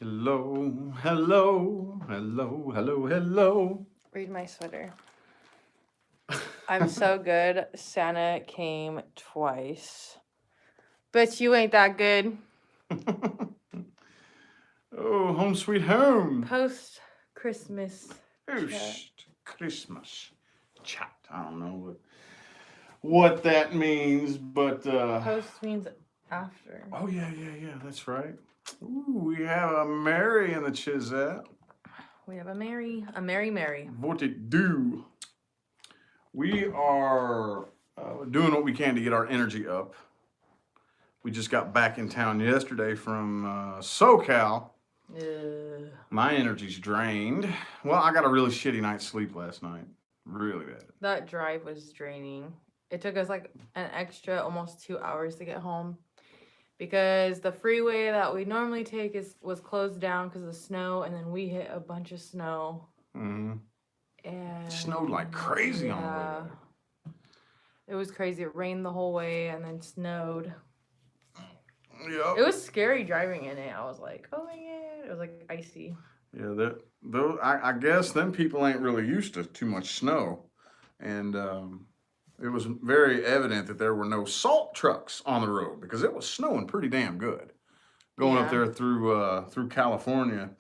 Hello, hello, hello, hello, hello. Read my sweater. I'm so good. Santa came twice. But you ain't that good. Oh, home sweet home. Post Christmas chat. Christmas chat. I don't know what that means, but Post means after. oh yeah, that's right. Ooh, we have a Mary in the Chisette. We have a Mary. What it do? We are doing what we can to get our energy up. We just got back in town yesterday from SoCal. My energy's drained. Well, I got a really shitty night's sleep last night. Really bad. That drive was draining. It took us like an extra almost 2 hours to get home because the freeway that we normally take was closed down because of snow, and then we hit a bunch of snow. Mm-hmm. And It snowed like crazy on the way there. It was crazy. It rained the whole way and then snowed. Yep. It was scary driving in it. I was like, oh my god. It was like icy. Yeah, I guess them people ain't really used to too much snow. And it was very evident that there were no salt trucks on the road because it was snowing pretty damn good. Going up there through California.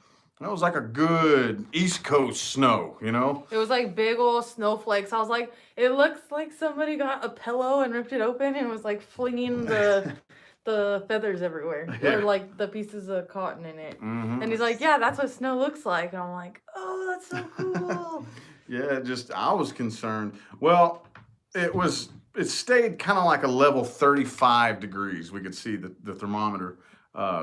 That was like a good East Coast snow, you know? It was like big old snowflakes. I was like, it looks like somebody got a pillow and ripped it open and was like flinging the feathers everywhere. Yeah. Or like the pieces of cotton in it. Mm-hmm. And he's like, yeah, that's what snow looks like. And I'm like, oh, that's so cool. Yeah, I was concerned. Well, it stayed kind of like a level 35 degrees. We could see the thermometer.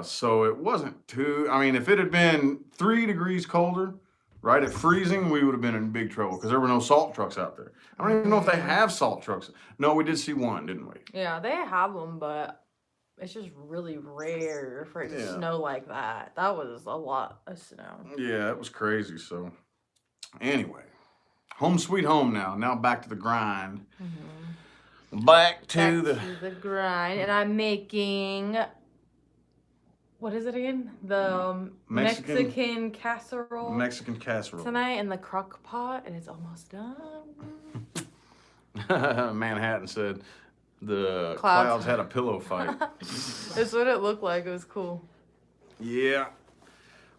So it wasn't too, I mean, if it had been 3 degrees colder, right at freezing, we would have been in big trouble because there were no salt trucks out there. I don't even know if they have salt trucks. No, we did see one, didn't we? Yeah, they have them, but it's just really rare for it to snow like that. That was a lot of snow. Yeah, it was crazy. So anyway, home sweet home now. Now back to the grind. Mm-hmm. Back to the grind. And I'm making, what is it again? The Mexican casserole. Mexican casserole. Tonight in the crock pot, and it's almost done. Manhattan said the clouds had a pillow fight. That's what it looked like. It was cool. Yeah.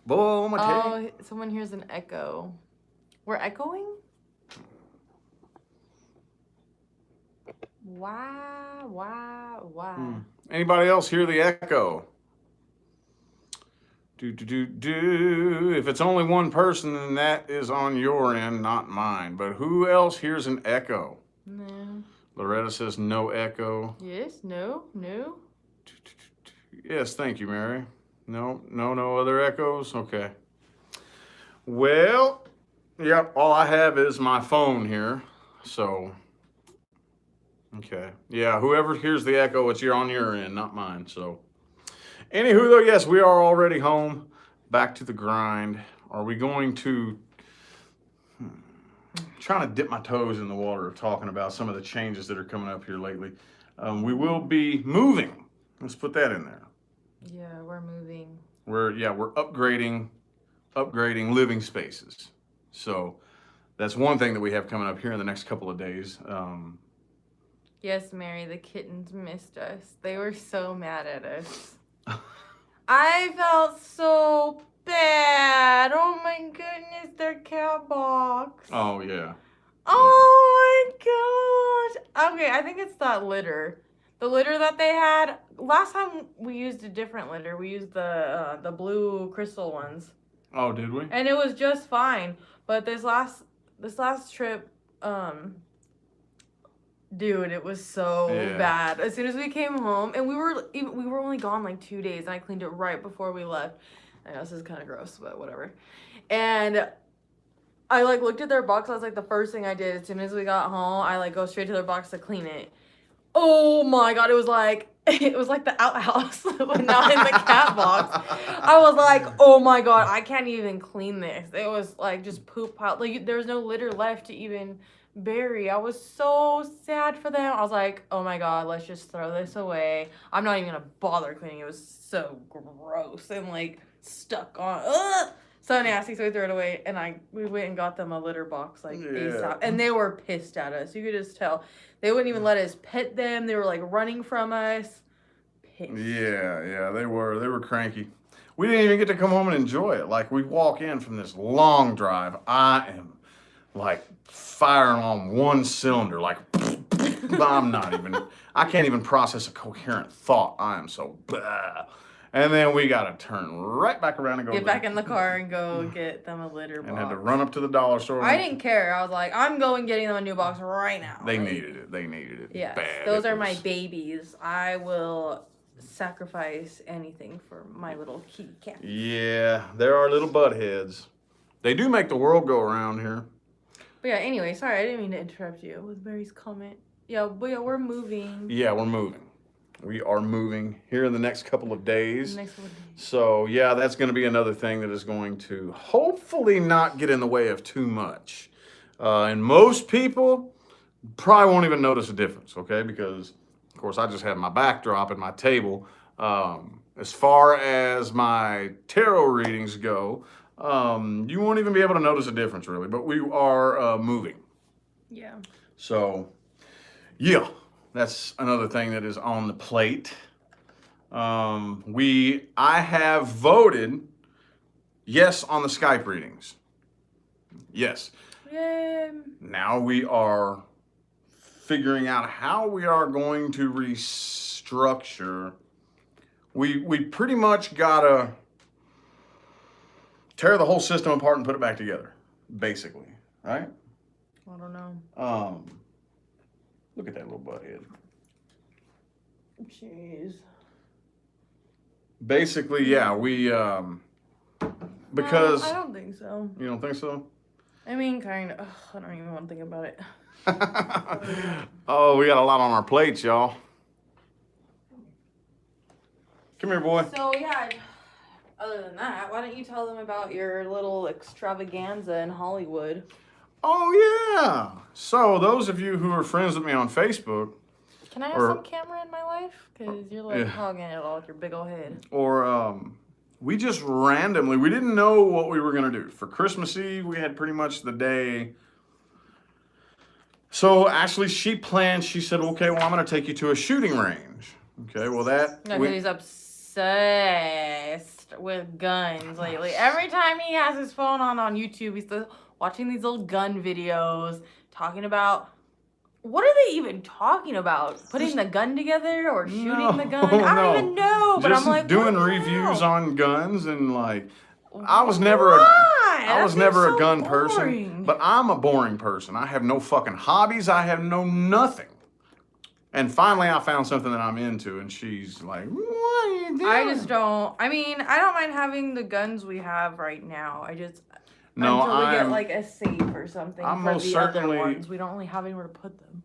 Boom. Oh, someone hears an echo. We're echoing? Why? Anybody else hear the echo? If it's only one person, then that is on your end, not mine. But who else hears an echo? No. Loretta says no echo. Yes, no. Yes, thank you, Mary. No other echoes? Okay. Well, yep, all I have is my phone here. So, okay. Yeah, whoever hears the echo, it's on your end, not mine. So, anywho, though, yes, we are already home. Back to the grind. Are we going to... trying to dip my toes in the water of talking about some of the changes that are coming up here lately. We will be moving. Let's put that in there. Yeah, we're moving. We're upgrading living spaces. So that's one thing that we have coming up here in the next couple of days. Yes, Mary, the kittens missed us. They were so mad at us. I felt so bad. Oh my goodness, their cat box. Oh yeah. Oh my gosh. Okay, I think it's that litter. The litter that they had. Last time we used a different litter. We used the blue crystal ones. Oh, did we? And it was just fine. But this last trip, dude, it was so bad. As soon as we came home, and we were only gone like 2 days, and I cleaned it right before we left. I know this is kind of gross, but whatever. And I like looked at their box. I was like, the first thing I did as soon as we got home, I like go straight to their box to clean it. Oh my god, it was like the outhouse, but not in the cat box. I was like, oh my god, I can't even clean this. It was like just poop out. Like there was no litter left to even bury. I was so sad for them. I was like, oh my god, let's just throw this away. I'm not even gonna bother cleaning. It was so gross and like stuck on. Ugh! So nasty, so we threw it away, and we went and got them a litter box like ASAP, and they were pissed at us. You could just tell they wouldn't even let us pet them. They were like running from us. Pissed. Yeah, they were cranky. We didn't even get to come home and enjoy it. Like we walk in from this long drive, I am like firing on one cylinder, like I can't even process a coherent thought. I am so blah. And then we got to turn right back around and go. Get back in the car and go get them a litter box. And had to run up to the dollar store. I didn't care. I was like, I'm going getting them a new box right now. They needed it. Yes, bad. those are my babies. I will sacrifice anything for my little kitty cat. Yeah, there are little butt heads. They do make the world go around here. But yeah, anyway, sorry, I didn't mean to interrupt you with Mary's comment. Yeah, but yeah, we're moving. Yeah, we're moving. We are moving here in the next couple of days. So, yeah, that's going to be another thing that is going to hopefully not get in the way of too much. And most people probably won't even notice a difference, okay? Because, of course, I just have my backdrop and my table. As far as my tarot readings go, you won't even be able to notice a difference, really. But we are moving. Yeah. So, yeah. That's another thing that is on the plate. I have voted yes on the Skype readings. Yes. Yay. Now we are figuring out how we are going to restructure. We pretty much gotta tear the whole system apart and put it back together, basically, right? I don't know. Look at that little butthead. Jeez. Basically, yeah, because... No, I don't think so. You don't think so? I mean, kind of. I don't even want to think about it. Oh, we got a lot on our plates, y'all. Come here, boy. So, yeah, other than that, why don't you tell them about your little extravaganza in Hollywood? Oh, yeah. So, those of you who are friends with me on Facebook... Can I have some camera in my life? Because you're like hogging it all with your big old head. Or, we just randomly... We didn't know what we were going to do. For Christmas Eve, we had pretty much the day... So, actually, she said, okay, well, I'm going to take you to a shooting range. Okay, well, that... No, because he's obsessed with guns lately. Every time he has his phone on YouTube, he's still watching these little gun videos, talking about, what are they even talking about? Putting the gun together or shooting the gun? I don't even know, but just I'm like, doing reviews on guns and like, I was never a gun person, but I'm a boring person. I have no fucking hobbies. I have no nothing. And finally, I found something that I'm into, and she's like, what are you doing? I don't mind having the guns we have right now. Until we get like a safe or something for the other ones. We don't really have anywhere to put them.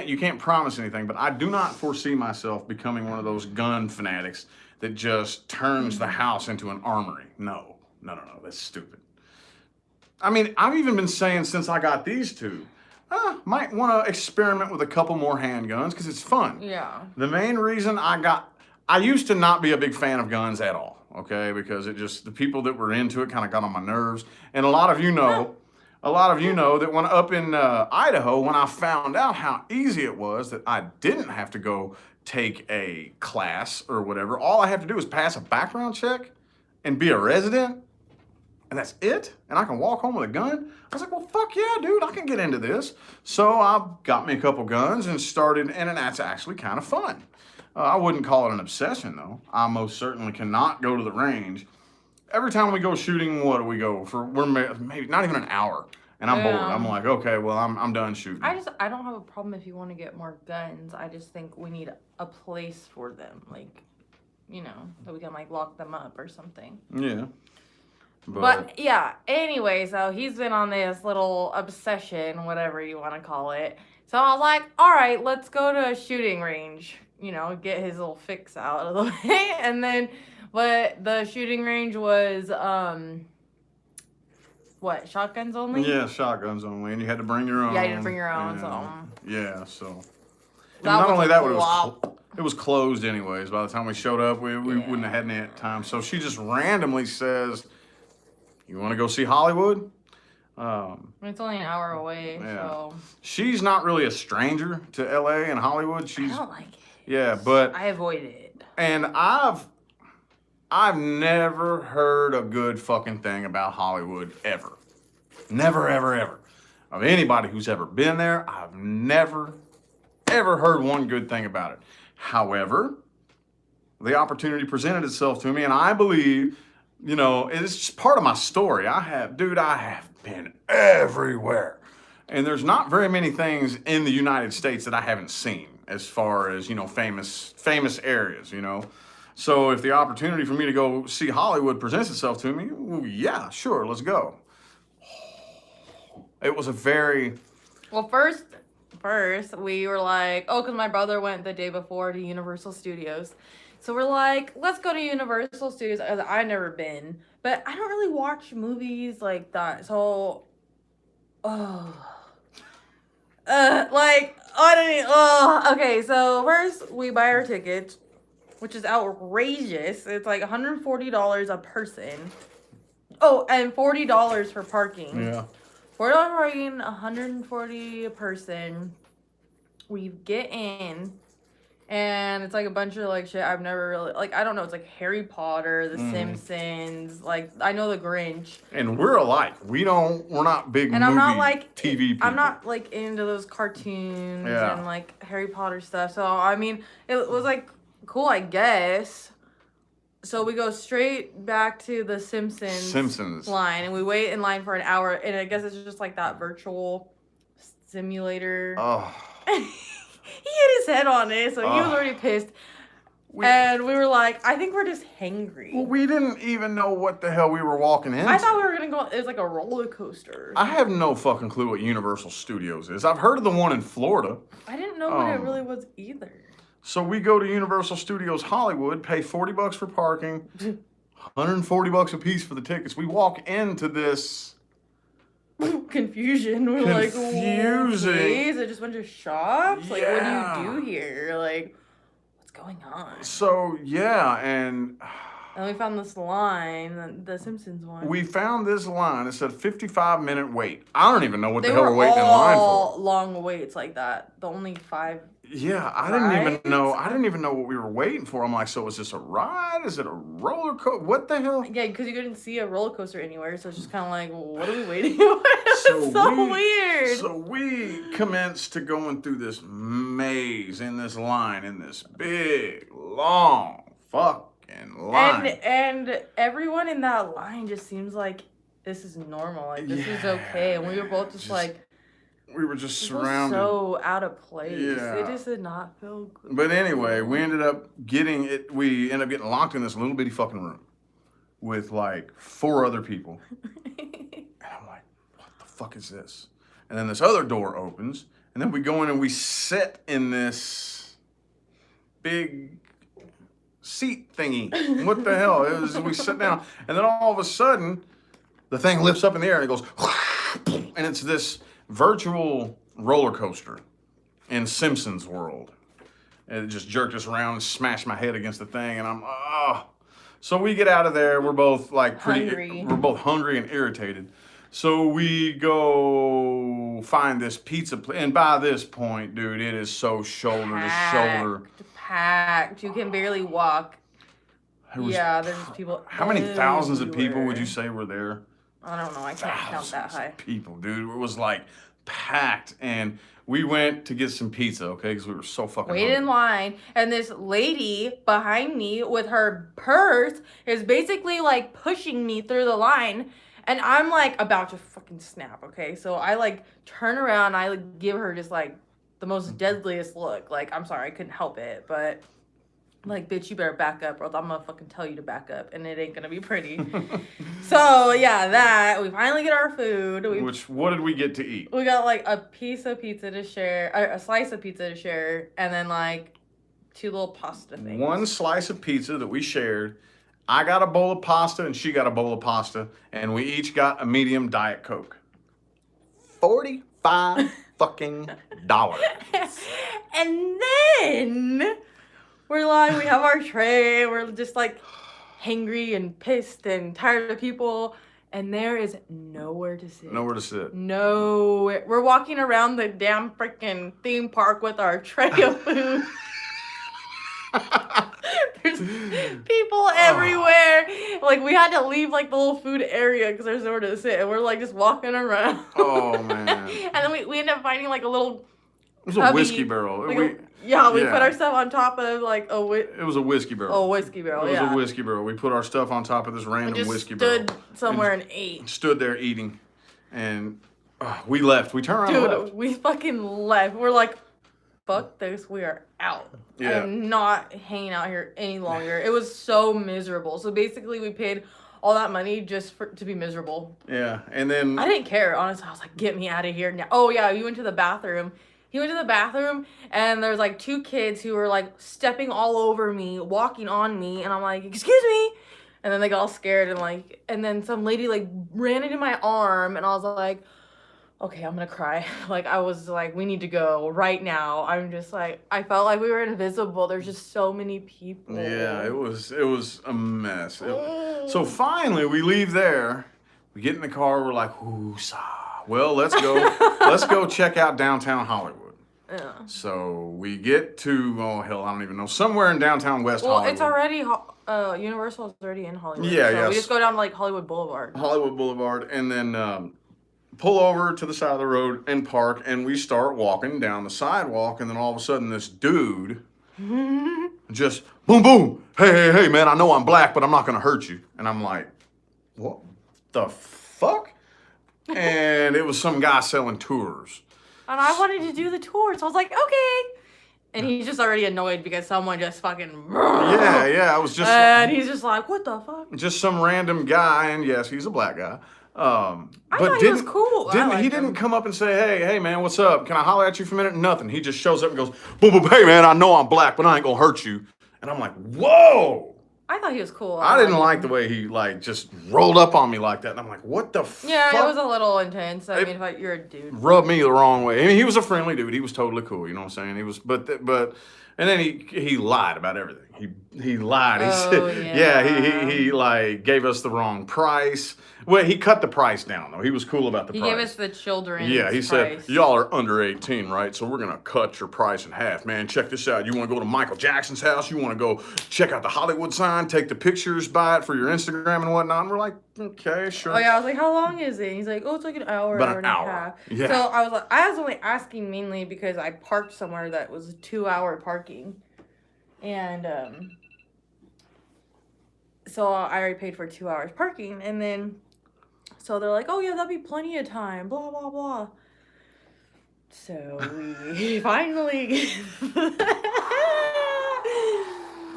You can't promise anything, but I do not foresee myself becoming one of those gun fanatics that just turns the house into an armory. No, that's stupid. I mean, I've even been saying since I got these two, might want to experiment with a couple more handguns because it's fun. Yeah. The main reason I used to not be a big fan of guns at all, okay? Because the people that were into it kind of got on my nerves. And a lot of you know that when up in Idaho, when I found out how easy it was that I didn't have to go take a class or whatever, all I have to do is pass a background check and be a resident. And that's it? And I can walk home with a gun? I was like, well, fuck yeah, dude, I can get into this. So I got me a couple guns and started, and that's actually kind of fun. I wouldn't call it an obsession, though. I most certainly cannot go to the range. Every time we go shooting, what do we go for? We're maybe not even an hour. And I'm bored. I'm like, okay, well, I'm done shooting. I don't have a problem if you want to get more guns. I just think we need a place for them. Like, that we can, like, lock them up or something. Yeah. But yeah, anyway, so he's been on this little obsession, whatever you want to call it. So I was like, all right, let's go to a shooting range, get his little fix out of the way. And then, but the shooting range was, what, shotguns only? Yeah, shotguns only. And you had to bring your own. Yeah, you had to bring your own, so. Yeah, so. Not only that, but it was It was closed anyways. By the time we showed up, we wouldn't have had any time. So she just randomly says, "You want to go see Hollywood?" It's only an hour away, Yeah. so She's not really a stranger to LA and Hollywood. I don't like it. Yeah, but I avoid it. and I've never heard a good fucking thing about Hollywood ever. Never, ever, ever. Of anybody who's ever been there, I've never, ever heard one good thing about it. However, the opportunity presented itself to me, and I believe, you know, it's just part of my story. I have been everywhere. And there's not very many things in the United States that I haven't seen as far as, you know, famous areas, you know. So if the opportunity for me to go see Hollywood presents itself to me, well, yeah, sure, let's go. It was a very... Well, first we were like, oh, because my brother went the day before to Universal Studios. So we're like, let's go to Universal Studios. I've never been, but I don't really watch movies like that. So, okay. So first we buy our tickets, which is outrageous. It's like $140 a person. Oh, and $40 for parking. Yeah. $40 parking, $140 a person. We get in, and it's like a bunch of like shit I've never really I don't know. It's like Harry Potter, The Simpsons. Like I know The Grinch. And we're alike. We're not big And movie I'm not like TV people. I'm not like into those cartoons Yeah. and like Harry Potter stuff. So I mean, it was like cool, I guess. So we go straight back to the Simpsons line, and we wait in line for an hour, and I guess it's just like that virtual simulator. Oh. He hit his head on it, so he was already pissed. And we were like, I think we're just hangry. Well, we didn't even know what the hell we were walking into. I thought we were gonna go. It was like a roller coaster. I have no fucking clue what Universal Studios is. I've heard of the one in Florida. I didn't know what it really was either. So we go to Universal Studios Hollywood, pay $40 for parking, $140 a piece for the tickets. We walk into this confusion. We're like, confusing. Okay, is it just a bunch of shops? Like, Yeah. what do you do here? Like, what's going on? So yeah, and And we found this line, the Simpsons one. we found this line. It said 55-minute wait. I don't even know what They the hell were we're waiting in line all for. long waits like that. The only 5. Yeah, I didn't even Rides? know. I didn't even know what we were waiting for. I'm like, so is this a ride? Is it a roller coaster? What the hell? Yeah, because you couldn't see a roller coaster anywhere, so it's just kind of like, well, what are we waiting for? So so weird. So we commenced to going through this maze in this line, in this big, long fucking line. And everyone in that line just seems like this is normal. Like, this is okay. And we were both just like, we were just this was surrounded. so out of place. Yeah. It just did not feel good. But anyway, we ended up getting it. We ended up getting locked in this little bitty fucking room with like 4 other people. And I'm like, what the fuck is this? And then this other door opens, and then we go in and we sit in this big seat thingy. What the hell? We sit down, and then all of a sudden, the thing lifts up in the air and it goes, and it's this virtual roller coaster in Simpsons world. And it just jerked us around and smashed my head against the thing, and I'm, So we get out of there. We're both like Hungry. We're both hungry and irritated. So we go find this pizza place, and by this point, dude, it is so shoulder to shoulder. Packed. You can barely walk. There was There's people. How many thousands of people everywhere. would you say were there? I don't know. I can't count that Thousands high. of people, dude. It was like packed, and we went to get some pizza, okay, because we were so fucking Waited in hungry. line, and this lady behind me with her purse is basically like pushing me through the line, and I'm like about to fucking snap, okay? So I like turn around, I like give her just like the most deadliest look. Like, I'm sorry, I couldn't help it, but like, bitch, you better back up, or I'm gonna fucking tell you to back up, and it ain't gonna be pretty. So yeah, that we finally get our food. What did we get to eat? We got like a piece of pizza to share, a slice of pizza to share, and then like 2 little pasta things. One slice of pizza that we shared. I got a bowl of pasta and she got a bowl of pasta, and we each got a medium Diet Coke. $45 fucking dollars. And then We're like, we have our tray. We're just like hangry and pissed and tired of people. And there is nowhere to sit. Nowhere to sit. No. We're walking around the damn freaking theme park with our tray of food. There's people everywhere. Like, we had to leave, like, the little food area because there's nowhere to sit. And we're, like, just walking around. Oh, man. And then we ended up finding, like, a little... It was a whiskey barrel. Like we put our stuff on top of, like, it was a whiskey barrel. Oh, whiskey barrel, It was a whiskey barrel. We put our stuff on top of this random whiskey barrel. Stood somewhere and ate. Stood there eating. And we left. We turned around and left. Dude, we fucking left. We're like, fuck this. We are out. Yeah. I'm not hanging out here any longer. It was so miserable. So basically, we paid all that money just to be miserable. Yeah. And then... I didn't care, honestly. I was like, get me out of here now. Oh, yeah. We went to the bathroom. He went to the bathroom, and there's, like, 2 kids who were, like, stepping all over me, walking on me, and I'm like, excuse me? And then they got all scared, and, like, and then some lady, like, ran into my arm, and I was like, okay, I'm gonna cry. Like, I was like, we need to go right now. I'm just like, I felt like we were invisible. There's just so many people. Yeah, it was a mess. So finally, we leave there. We get in the car. We're like, whoosah. Well, let's go check out downtown Hollywood. Yeah. So we get to, oh hell, I don't even know, somewhere in downtown West Hollywood. Well, it's already, Universal is already in Hollywood. Yeah, so yeah. we just go down to, like, Hollywood Boulevard. Hollywood Boulevard, and then pull over to the side of the road and park, and we start walking down the sidewalk, and then all of a sudden this dude just, boom, boom, hey, man, I know I'm black, but I'm not going to hurt you. And I'm like, what the fuck? And it was some guy selling tours. And I wanted to do the tour, so I was like, okay. And he's just already annoyed because someone just fucking... Yeah, I was just... And he's just like, what the fuck? Just some random guy, and yes, he's a black guy. I thought he was cool. He didn't come up and say, hey, man, what's up? Can I holler at you for a minute? Nothing. He just shows up and goes, boom, boom, hey, man, I know I'm black, but I ain't gonna hurt you. And I'm like, whoa. I thought he was cool. I didn't like the way he, like, just rolled up on me like that. And I'm like, what the fuck? Yeah, it was a little intense. I mean, if you're a dude. Rubbed me the wrong way. I mean, he was a friendly dude. He was totally cool. You know what I'm saying? He was, but, and then he lied about everything. He lied. He said, he like gave us the wrong price. Well, he cut the price down though. He was cool about the price. He gave us the children's Yeah, he price. said, y'all are under 18, right? So we're gonna cut your price in half, man. Check this out. You wanna go to Michael Jackson's house? You wanna go check out the Hollywood sign, take the pictures, buy it for your Instagram and whatnot? And we're like, okay, sure. Oh yeah, I was like, how long is it? And he's like, oh, it's like an hour, About hour and a half. Yeah. So I was only asking mainly because I parked somewhere that was 2-hour parking. And so I already paid for 2 hours parking, and then so they're like, oh yeah, that'd be plenty of time, blah blah blah. So we finally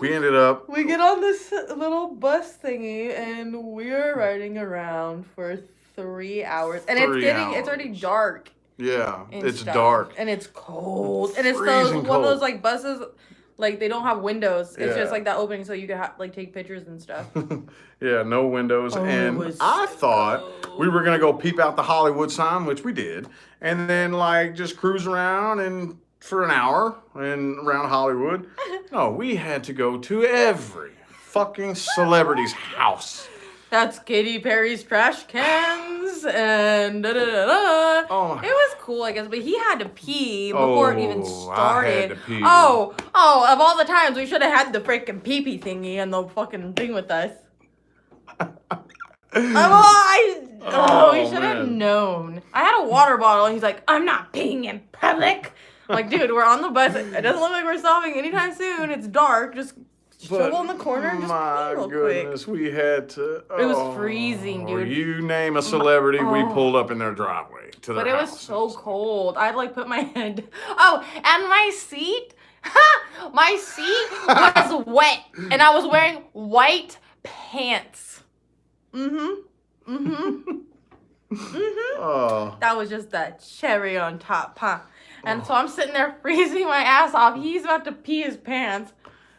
we ended up, we get on this little bus thingy, and we're riding around for 3 hours, and it's already dark. yeah, it's stuff. dark. And it's cold. And it's Freezing one of those cold. like buses, like they don't have windows. It's Yeah. just like that opening so you can like take pictures and stuff. Yeah, no windows. Oh, it and was I thought so- we were going to go peep out the Hollywood sign, which we did, and then like just cruise around and for an hour and around Hollywood. No, we had to go to every fucking celebrity's house. That's Katy Perry's trash cans and da da da da. Oh. It was cool, I guess, but he had to pee before it even I started. had to pee. Oh, of all the times we should have had the freaking pee-pee thingy and the fucking thing with us. We should have man. known. I had a water bottle, and he's like, I'm not peeing in public. I'm like, dude, we're on the bus. It doesn't look like we're stopping anytime soon. It's dark. Just shovel in the corner and just my pee real goodness, quick. we had to. It was freezing, dude. You name a celebrity, we Oh. pulled up in their driveway to their But it was house. so cold. I'd like put my head. Oh, and my seat. My seat was wet, and I was wearing white pants. That was just that cherry on top, huh? And so I'm sitting there freezing my ass off. He's about to pee his pants.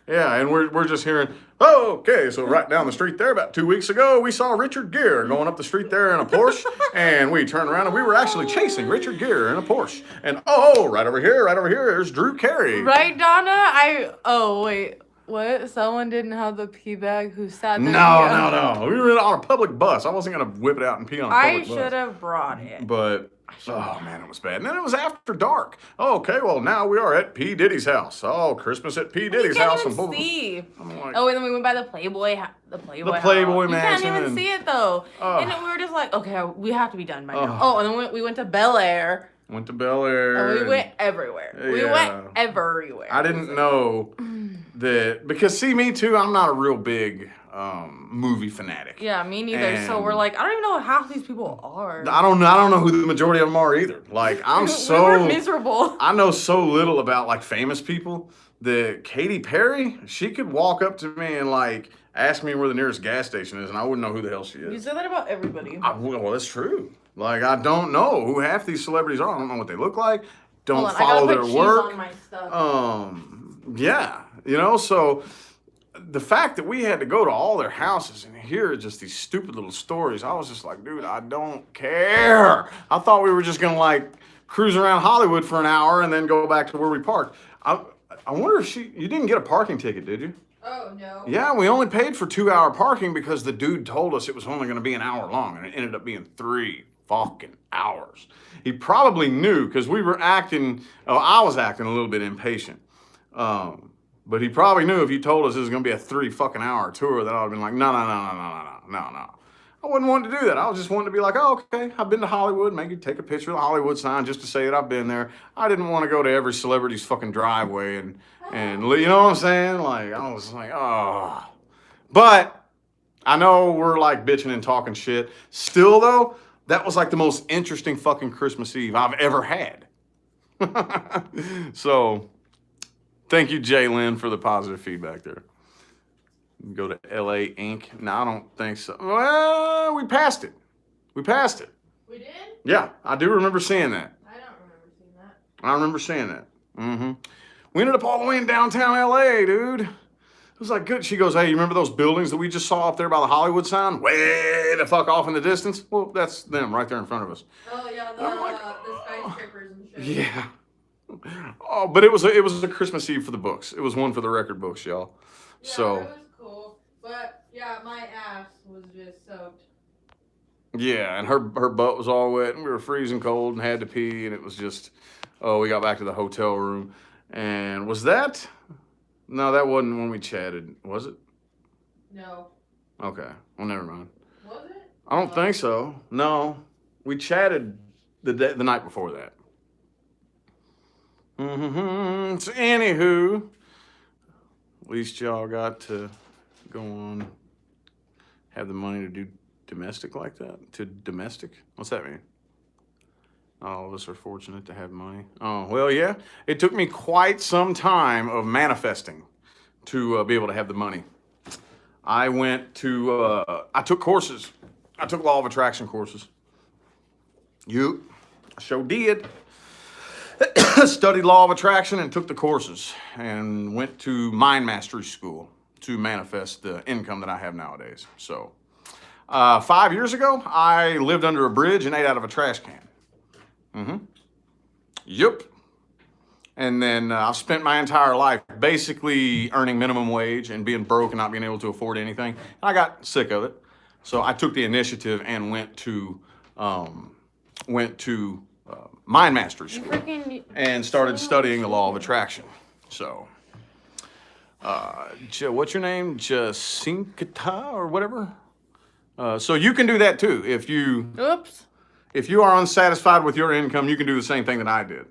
Yeah, and we're just hearing, oh, okay, so right down the street there, about 2 weeks ago, we saw Richard Gere going up the street there in a Porsche, and we turned around and we were actually chasing Richard Gere in a Porsche. And right over here, there's Drew Carey. Right, Donna? Oh, wait. What? Someone didn't have the pee bag who sat there? No. We were on a public bus. I wasn't going to whip it out and pee on a public bus. I should have brought it. But, oh man, it was bad. And then it was after dark. Okay, well, now we are at P. Diddy's house. Oh, Christmas at P. Diddy's house. You can't even see. I'm like, and then we went by the Playboy Mansion. You can't even see it, though. And then we were just like, okay, we have to be done by now. Oh, and then we went to Bel Air. Went to Bel Air. And we went everywhere. Yeah. We went everywhere. I didn't know that, because see, me too, I'm not a real big movie fanatic. Yeah, me neither. So we're like, I don't even know what half these people are. I don't know who the majority of them are either. Like, I'm we were miserable. I know so little about like famous people that Katy Perry, she could walk up to me and like ask me where the nearest gas station is, and I wouldn't know who the hell she is. You say that about everybody. Well, that's true. Like, I don't know who half these celebrities are. I don't know what they look like. Don't Hold on, follow I gotta their put work. cheese on my stuff. Yeah, so the fact that we had to go to all their houses and hear just these stupid little stories, I was just like, dude, I don't care. I thought we were just gonna like cruise around Hollywood for an hour and then go back to where we parked. I wonder if you didn't get a parking ticket, did you? Oh, no. Yeah, we only paid for 2-hour parking because the dude told us it was only gonna be an hour long, and it ended up being 3 fucking hours. He probably knew, because we were acting, I was acting a little bit impatient. But he probably knew if he told us it was going to be a 3 fucking hour tour that I would have been like, no. I wouldn't want to do that. I was just wanting to be like, oh, okay, I've been to Hollywood. Maybe take a picture of the Hollywood sign just to say that I've been there. I didn't want to go to every celebrity's fucking driveway and you know what I'm saying? Like, I was like, oh. But I know we're like bitching and talking shit. Still, though, that was like the most interesting fucking Christmas Eve I've ever had. So, thank you, Jalen, for the positive feedback there. Go to LA Inc. No, I don't think so. Well, we passed it. We did? Yeah, I do remember seeing that. I don't remember seeing that. I remember seeing that. Mm-hmm. We ended up all the way in downtown LA, dude. It was like good. She goes, hey, you remember those buildings that we just saw up there by the Hollywood sign? Way the fuck off in the distance? Well, that's them right there in front of us. Oh, yeah, the skyscrapers and shit. Yeah. Oh, but it was a Christmas Eve for the books. It was one for the record books, y'all. Yeah, so it was cool. But yeah, my ass was just soaked. Yeah, and her butt was all wet, and we were freezing cold and had to pee, and it was just, we got back to the hotel room, and was that? No, that wasn't when we chatted, was it? No. Okay, well, never mind. Was it? I don't think so. No, we chatted the night before that. Mm-hmm. So anywho, at least y'all got to go on, have the money to do domestic like that? To domestic? What's that mean? All of us are fortunate to have money. Oh, well, yeah. It took me quite some time of manifesting to be able to have the money. I went to, I took courses. I took law of attraction courses. I sure did. Studied law of attraction and took the courses and went to mind mastery school to manifest the income that I have nowadays. So 5 years ago, I lived under a bridge and ate out of a trash can. Mm-hmm. Yep. And then I've spent my entire life basically earning minimum wage and being broke and not being able to afford anything. I got sick of it. So I took the initiative and went to mind mastery school and started studying the law of attraction. So, what's your name? Jasinkata or whatever? So you can do that too. If you are unsatisfied with your income, you can do the same thing that I did.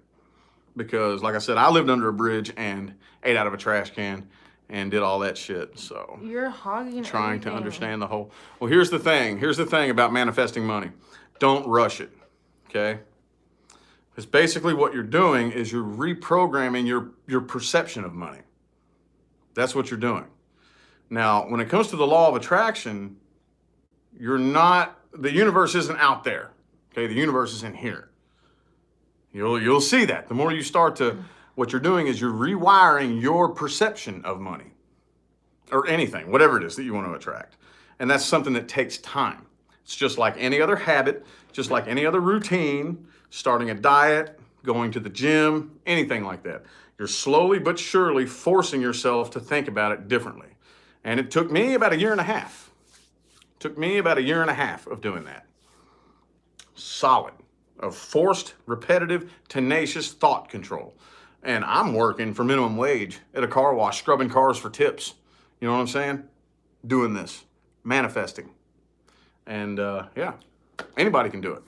Because, like I said, I lived under a bridge and ate out of a trash can and did all that shit. So you're hogging trying to understand the whole. Well, here's the thing. Here's the thing about manifesting money. Don't rush it. Okay. Because basically what you're doing is you're reprogramming your perception of money. That's what you're doing. Now, when it comes to the law of attraction, the universe isn't out there. Okay, the universe is in here. You'll see that. The more you start to, what you're doing is you're rewiring your perception of money. or anything, whatever it is that you want to attract. And that's something that takes time. It's just like any other habit, just like any other routine, starting a diet, going to the gym, anything like that. You're slowly but surely forcing yourself to think about it differently. And it took me about a year and a half. It took me about a year and a half of doing that. Solid, of forced, repetitive, tenacious thought control. And I'm working for minimum wage at a car wash, scrubbing cars for tips. You know what I'm saying? Doing this, manifesting. And yeah, anybody can do it.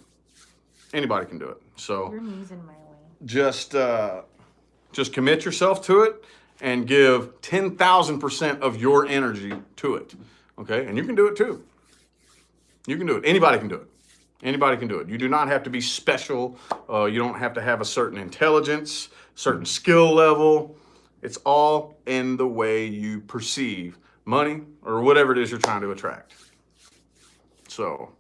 Anybody can do it. So Your knee's in my way. just commit yourself to it and give 10,000% of your energy to it. Okay? And you can do it too. You can do it. Anybody can do it. Anybody can do it. You do not have to be special. You don't have to have a certain intelligence, certain skill level. It's all in the way you perceive money or whatever it is you're trying to attract. So,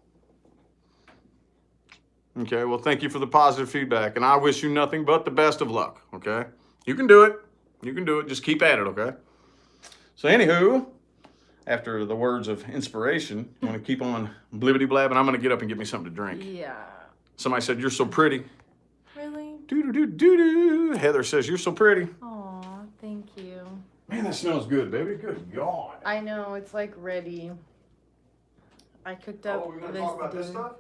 okay, well, thank you for the positive feedback, and I wish you nothing but the best of luck, okay? You can do it. You can do it. Just keep at it, okay? So, anywho, after the words of inspiration, I'm going to keep on blibbity-blabbing. I'm going to get up and get me something to drink. Yeah. Somebody said, you're so pretty. Really? Do-do-do-do-do. Heather says, you're so pretty. Aw, thank you. Man, that smells good, baby. Good God. I know, it's like ready. I cooked up Oh, we're going to this talk about this thing. stuff?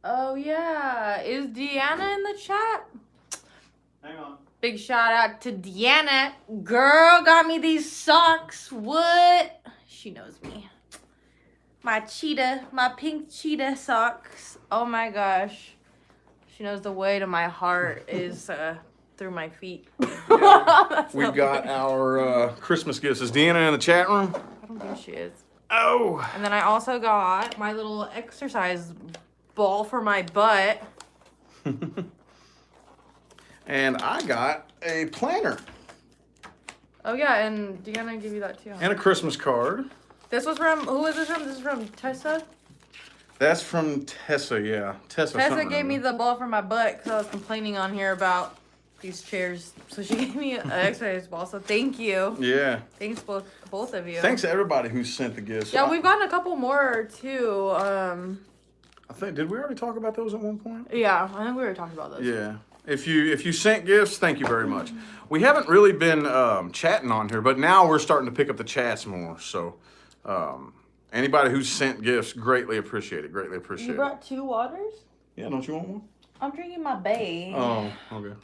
Oh yeah, is Deanna in the chat? Hang on. Big shout out to Deanna. Girl got me these socks. What? She knows me. My cheetah, my pink cheetah socks. Oh my gosh. She knows the way to my heart is through my feet. That's We not got funny. our Christmas gifts. Is Deanna in the chat room? I don't think she is. Oh. And then I also got my little exercise ball for my butt. And I got a planner Oh yeah, and Deanna gave you that too. and a Christmas card. This was from, who was this from? This is from Tessa. That's from Tessa, yeah. Tessa Tessa something gave or me other. the ball for my butt because I was complaining on here about these chairs. So she gave me an exercise ball. So thank you. Yeah. Thanks both of you. Thanks to everybody who sent the gifts. Yeah, we've gotten a couple more too. I think, did we already talk about those at one point? Yeah, I think we were talking about those. Yeah. If you sent gifts, thank you very much. We haven't really been chatting on here, but now we're starting to pick up the chats more. So anybody who's sent gifts, greatly appreciate it. Greatly appreciate You it. brought 2 waters? Yeah, don't you want one? I'm drinking my bay. Oh, okay.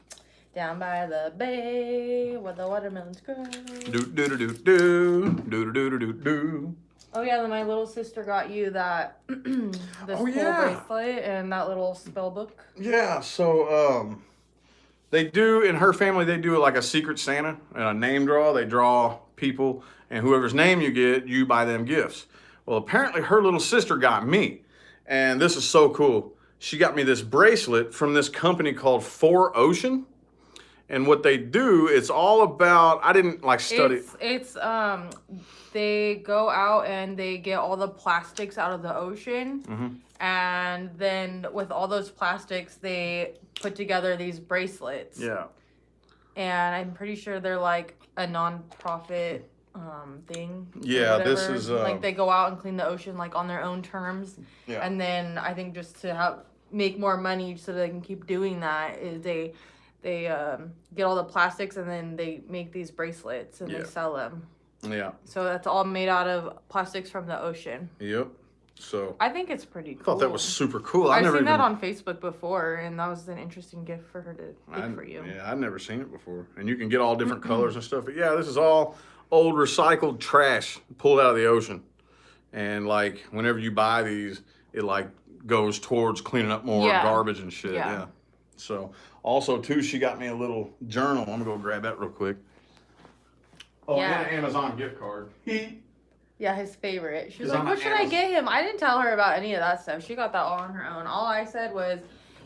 Down by the bay where the watermelons grow. Do do do do do do do do do do. Oh yeah, then my little sister got you that this Oh, cool yeah. bracelet and that little spell book. Yeah, so they do in her family. They do like a secret Santa and a name draw. They draw people, and whoever's name you get, you buy them gifts. Well, apparently her little sister got me, and this is so cool. She got me this bracelet from this company called 4Ocean. And what they do, it's all about, I didn't like study. It's they go out and they get all the plastics out of the ocean, Mm-hmm. and then with all those plastics they put together these bracelets. Yeah. And I'm pretty sure they're like a non-profit thing. or Yeah, this whatever. is, like they go out and clean the ocean like on their own terms. Yeah. And then I think just to make more money so they can keep doing that is they get all the plastics and then they make these bracelets and Yeah. they sell them. Yeah. So that's all made out of plastics from the ocean. Yep. So I think it's pretty cool. I thought that was super cool. I've never seen that even- on Facebook before, and that was an interesting gift for her to pick for you. Yeah, I'd never seen it before. And you can get all different colors and stuff. But yeah, this is all old recycled trash pulled out of the ocean. And like whenever you buy these, it like goes towards cleaning up more Yeah. garbage and shit. Yeah. Yeah. So also too, she got me a little journal. I'm gonna go grab that real quick. Oh, Yeah. and an Amazon gift card. Yeah, his favorite. She was Is like, on what should I Amazon. get him? I didn't tell her about any of that stuff. She got that all on her own. All I said was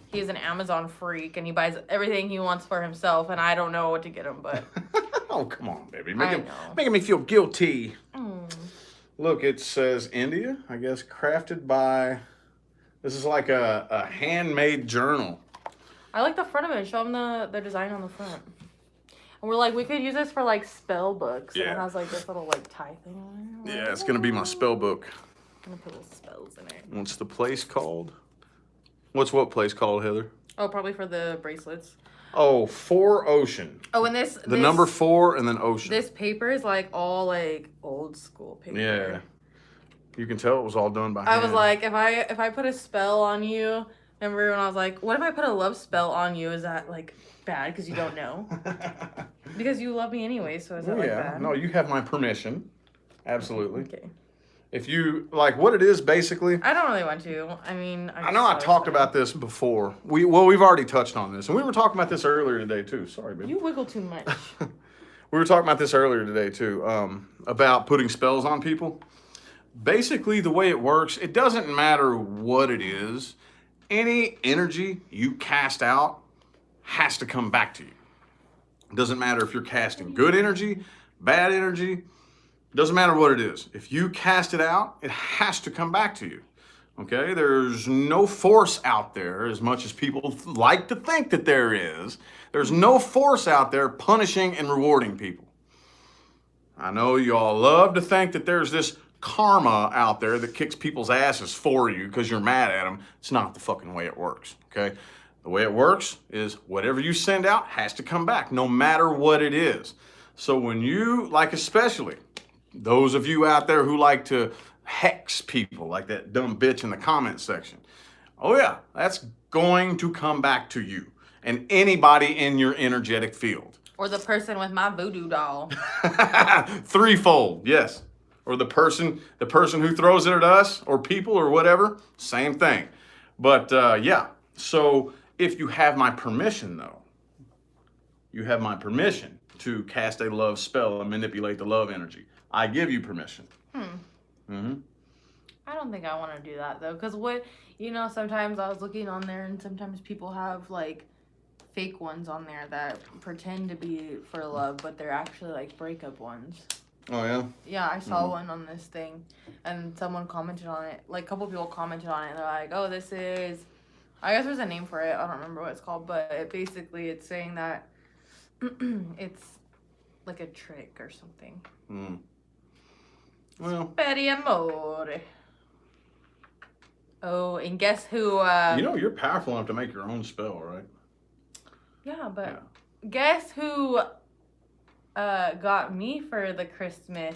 he's an Amazon freak and he buys everything he wants for himself, and I don't know what to get him, but Oh, come on, baby. I know. Making me feel guilty. Mm. Look, it says India, I guess, crafted by, this is like a handmade journal. I like the front of it. Show him the design on the front. And we're like, we could use this for like spell books. And it Yeah. has like this little like tie thing on it. Yeah, it's gonna be my spell book. I'm gonna put little spells in it. What's the place called? What's what place called, Heather? Oh, probably for the bracelets. Oh, 4 Ocean. Oh, and this The number 4 and then Ocean. This paper is like all like old school paper. Yeah. You can tell it was all done by I hand. was like, if I put a spell on you, remember when I was like, what if I put a love spell on you? Is that like bad because you don't know? Because you love me anyway, so is that like yeah. bad? No, you have my permission. Absolutely. Okay. If you like what it is basically. I don't really want to. I mean, I know I talked about this before. We've already touched on this. And we were talking about this earlier today too. Sorry, baby. You wiggle too much. We were talking about this earlier today too, about putting spells on people. Basically, the way it works, it doesn't matter what it is. Any energy you cast out has to come back to you. It doesn't matter if you're casting good energy, bad energy. It doesn't matter what it is. If you cast it out, it has to come back to you. Okay? There's no force out there, as much as people like to think that there is. There's no force out there punishing and rewarding people. I know y'all love to think that there's this karma out there that kicks people's asses for you because you're mad at them. It's not the fucking way it works, okay? The way it works is whatever you send out has to come back, no matter what it is. So when you, like especially those of you out there who like to hex people, like that dumb bitch in the comment section, oh yeah, that's going to come back to you and anybody in your energetic field. Or the person with my voodoo doll. Threefold, yes. Or the person who throws it at us or people or whatever, same thing. But yeah, so if you have my permission though, you have my permission to cast a love spell and manipulate the love energy. I give you permission. Mm-hmm. I don't think I want to do that though, because what, sometimes I was looking on there and sometimes people have like fake ones on there that pretend to be for love, but they're actually like breakup ones. Oh yeah? Yeah, I saw one on this thing and someone commented on it. Like a couple people commented on it and they're like, oh, this is, I guess there's a name for it. I don't remember what it's called, but it's saying that it's like a trick or something. Well, Per amore. Oh, and guess who? you're powerful enough to make your own spell, right? Yeah, but guess who got me for the Christmas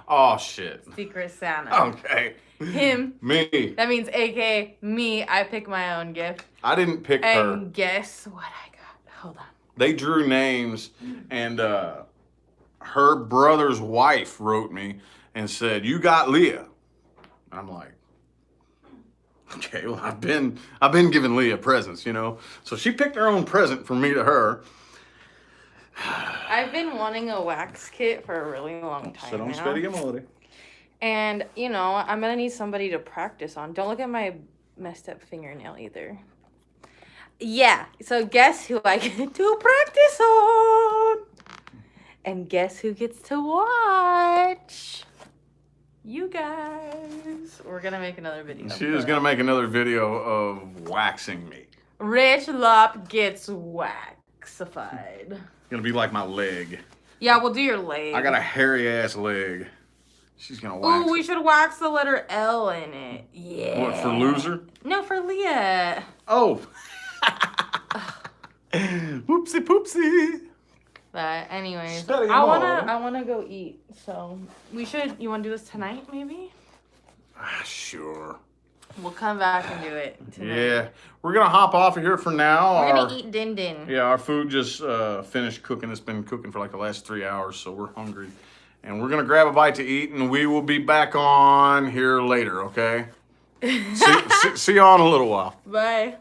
Oh shit. Secret Santa? Okay. Him. Me. That means aka me. I pick my own gift. I didn't pick her. And guess what I got? Hold on. They drew names, and her brother's wife wrote me and said, "You got Leah." And I'm like, okay, well, I've been giving Leah presents, So she picked her own present from me to her. I've been wanting a wax kit for a really long time Sit on now. spaghetti amore. And, I'm going to need somebody to practice on. Don't look at my messed up fingernail either. Yeah, so guess who I get to practice on? And guess who gets to watch? You guys. We're going to make another video. She is going to make another video of waxing me. Rich Lop gets waxified. It's going to be like my leg. Yeah, we'll do your leg. I got a hairy ass leg. She's going to wax Ooh, we it. should wax the letter L in it. Yeah. What, for loser? No, for Leah. Oh. Whoopsie poopsie. But anyways, Study I more. wanna go eat. So you wanna do this tonight maybe? Sure. We'll come back and do it tonight. Yeah. We're going to hop off of here for now. We're gonna eat din din. Yeah, our food just finished cooking. It's been cooking for like the last 3 hours, so we're hungry. And we're going to grab a bite to eat, and we will be back on here later, okay? See you all in a little while. Bye.